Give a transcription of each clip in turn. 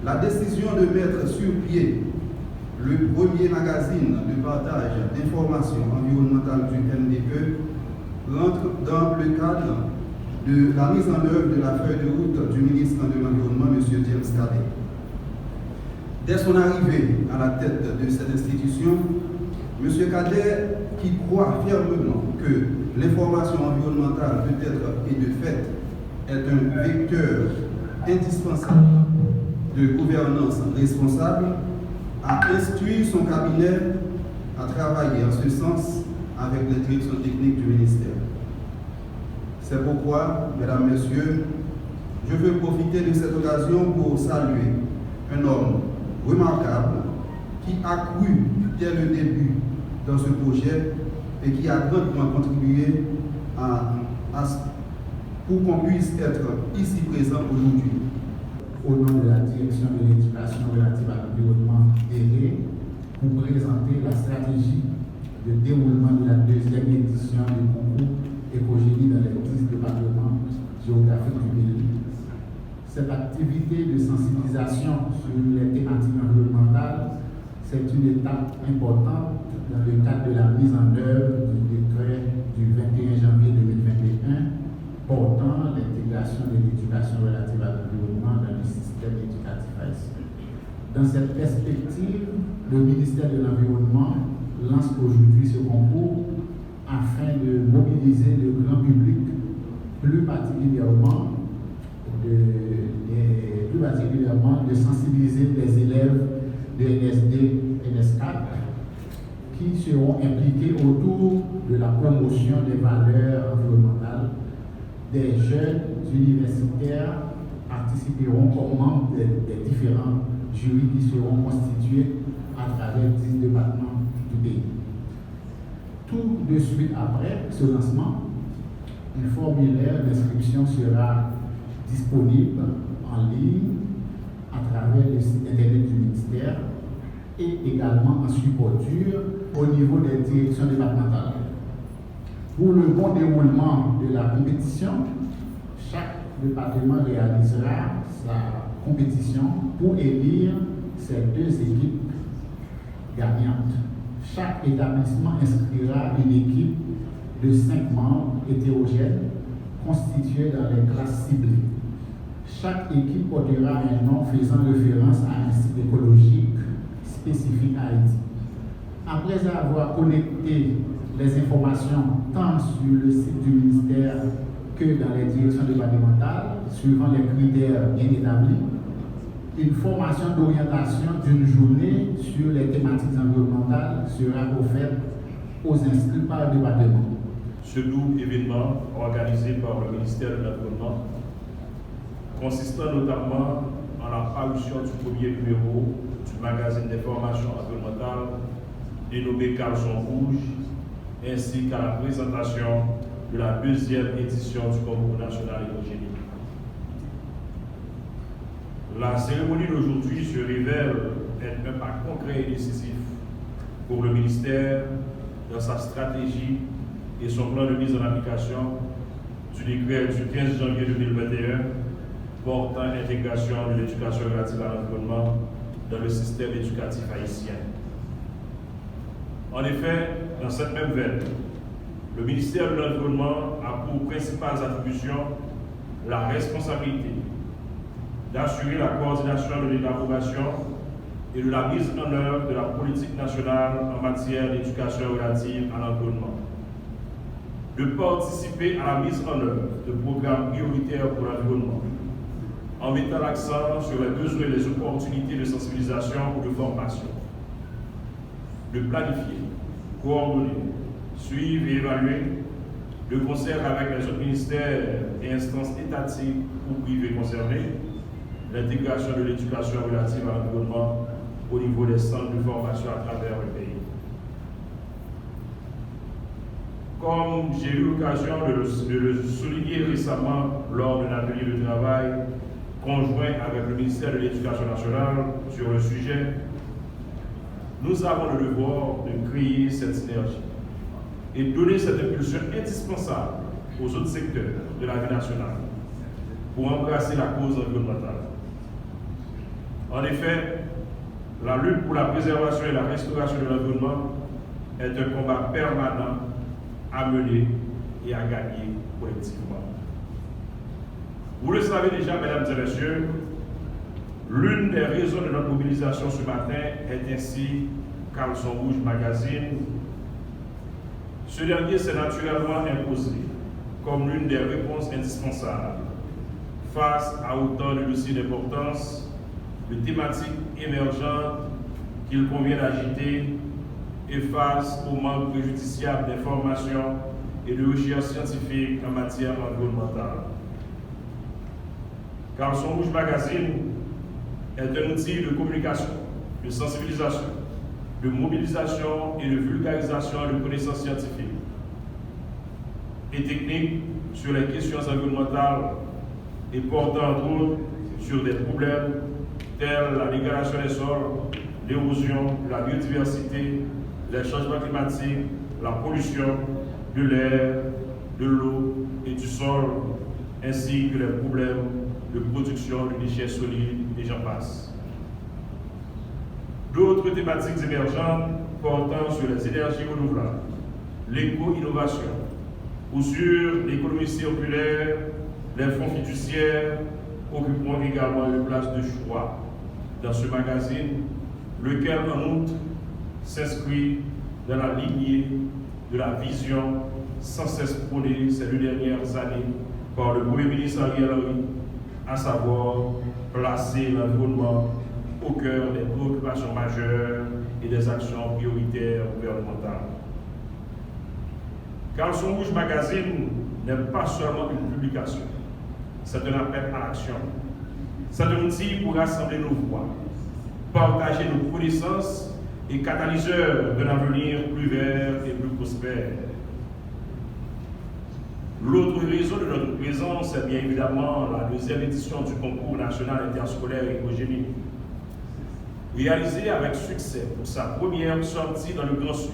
La décision de mettre sur pied le premier magazine de partage d'informations environnementales du NDE rentre dans le cadre de la mise en œuvre de la feuille de route du ministre de l'Environnement, M. James Cadet. Dès son arrivée à la tête de cette institution, M. Cadet, qui croit fermement que l'information environnementale peut être et de fait est un vecteur indispensable de gouvernance responsable, a instruit son cabinet à travailler en ce sens avec les directions techniques du ministère. C'est pourquoi, mesdames, messieurs, je veux profiter de cette occasion pour saluer un homme remarquable qui a cru dès le début dans ce projet et qui a grandement contribué pour qu'on puisse être ici présent aujourd'hui. Au nom de la direction de l'éducation relative à l'environnement DG, pour présenter la stratégie de déroulement de la deuxième édition du concours Écogénie dans les 10 départements géographiques du pays. Cette activité de sensibilisation sur les thématiques environnementales, c'est une étape importante dans le cadre de la mise en œuvre du décret du 21 janvier 2021 portant l'intégration de l'éducation relative à l'environnement dans le système éducatif haïtien. Dans cette perspective, le ministère de l'Environnement lance aujourd'hui ce concours afin de mobiliser le grand public, plus particulièrement de sensibiliser les élèves de NSD, NS4 qui seront impliqués autour de la promotion des valeurs environnementales. Des jeunes universitaires participeront comme membres des différents jurys qui seront constitués à travers 10 départements du pays. Tout de suite après ce lancement, un formulaire d'inscription sera disponible en ligne à travers le site internet du ministère et également en supporture au niveau des directions départementales. Pour le bon déroulement de la compétition, chaque département réalisera sa compétition pour élire ses 2 équipes gagnantes. Chaque établissement inscrira une équipe de 5 membres hétérogènes constitués dans les classes ciblées. Chaque équipe portera un nom faisant référence à un site écologique spécifique à Haïti. Après avoir connecté les informations tant sur le site du ministère que dans les directions départementales, suivant les critères bien établis, une formation d'orientation d'une journée sur les thématiques environnementales sera offerte aux inscrits par département. Ce double événement organisé par le ministère de l'Environnement, consistant notamment en la parution du premier numéro du magazine d'information environnementale dénommé Caleçon Rouge, ainsi qu'à la présentation de la 2e édition du concours national Écogénie. La cérémonie d'aujourd'hui se révèle être un pas concret et décisif pour le ministère dans sa stratégie et son plan de mise en application du décret du 15 janvier 2021 portant intégration de l'éducation relative à l'environnement dans le système éducatif haïtien. En effet, dans cette même veine, le ministère de l'Environnement a pour principales attributions la responsabilité d'assurer la coordination de l'élaboration et de la mise en œuvre de la politique nationale en matière d'éducation relative à l'environnement, de participer à la mise en œuvre de programmes prioritaires pour l'environnement, en mettant l'accent sur les besoins et les opportunités de sensibilisation ou de formation, de planifier, coordonner, suivre et évaluer, de concert avec les autres ministères et instances étatiques ou privées concernées, l'intégration de l'éducation relative à l'environnement au niveau des centres de formation à travers le pays. Comme j'ai eu l'occasion de le souligner récemment lors d'un atelier de travail conjoint avec le ministère de l'Éducation nationale sur le sujet, nous avons le devoir de créer cette synergie et donner cette impulsion indispensable aux autres secteurs de la vie nationale pour embrasser la cause environnementale. En effet, la lutte pour la préservation et la restauration de l'environnement est un combat permanent à mener et à gagner collectivement. Vous le savez déjà, mesdames et messieurs, l'une des raisons de notre mobilisation ce matin est ainsi Caleçon Rouge Magazine. Ce dernier s'est naturellement imposé comme l'une des réponses indispensables face à autant de dossiers d'importance, de thématiques émergentes qu'il convient d'agiter et face au manque préjudiciable d'informations et de recherches scientifiques en matière environnementale. Caleçon Rouge Magazine est un outil de communication, de sensibilisation, de mobilisation et de vulgarisation de connaissances scientifiques et techniques sur les questions environnementales et portant entre autres sur des problèmes tels la dégradation des sols, l'érosion, la biodiversité, les changements climatiques, la pollution de l'air, de l'eau et du sol, ainsi que les problèmes de production de déchets solides et j'en passe. D'autres thématiques émergentes portant sur les énergies renouvelables, l'éco-innovation ou sur l'économie circulaire, les fonds fiduciaires occuperont également une place de choix dans ce magazine, lequel en outre s'inscrit dans la lignée de la vision sans cesse prônée ces 2 dernières années par le Premier ministre Ariel Henry, à savoir placer l'environnement au cœur des préoccupations majeures et des actions prioritaires gouvernementales. Caleçon Rouge Magazine n'est pas seulement une publication, c'est un appel à l'action. C'est un outil pour rassembler nos voix, partager nos connaissances et catalyseur d'un avenir plus vert et plus prospère. L'autre raison de notre présence est bien évidemment la 2e édition du concours national interscolaire Écogénie, réalisé avec succès pour sa première sortie dans le Grand Sud,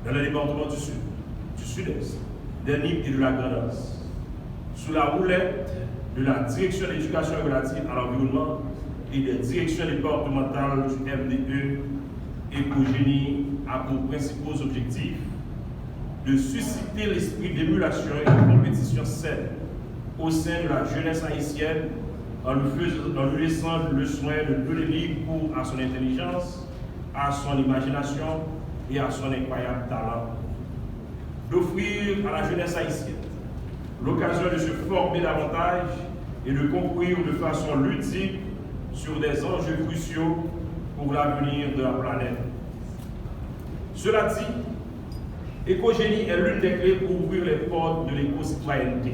dans le département du Sud, du Sud-Est, des Nippes et de la Grand'Anse, sous la houlette de la Direction d'éducation relative à l'environnement et des directions départementales du MDE. Écogénie a pour principaux objectifs de susciter l'esprit d'émulation et de compétition saine au sein de la jeunesse haïtienne en lui laissant le soin de donner libre cours à son intelligence, à son imagination et à son incroyable talent. D'offrir à la jeunesse haïtienne l'occasion de se former davantage et de concourir de façon ludique sur des enjeux cruciaux pour l'avenir de la planète. Cela dit, Écogénie est l'une des clés pour ouvrir les portes de l'éco-citoyenneté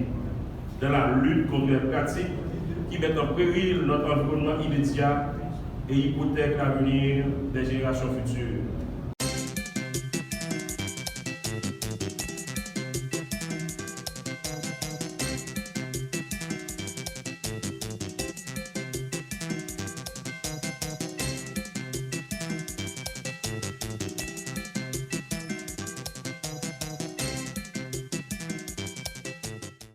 dans la lutte contre les pratiques qui mettent en péril notre environnement immédiat et hypothèquent l'avenir des générations futures.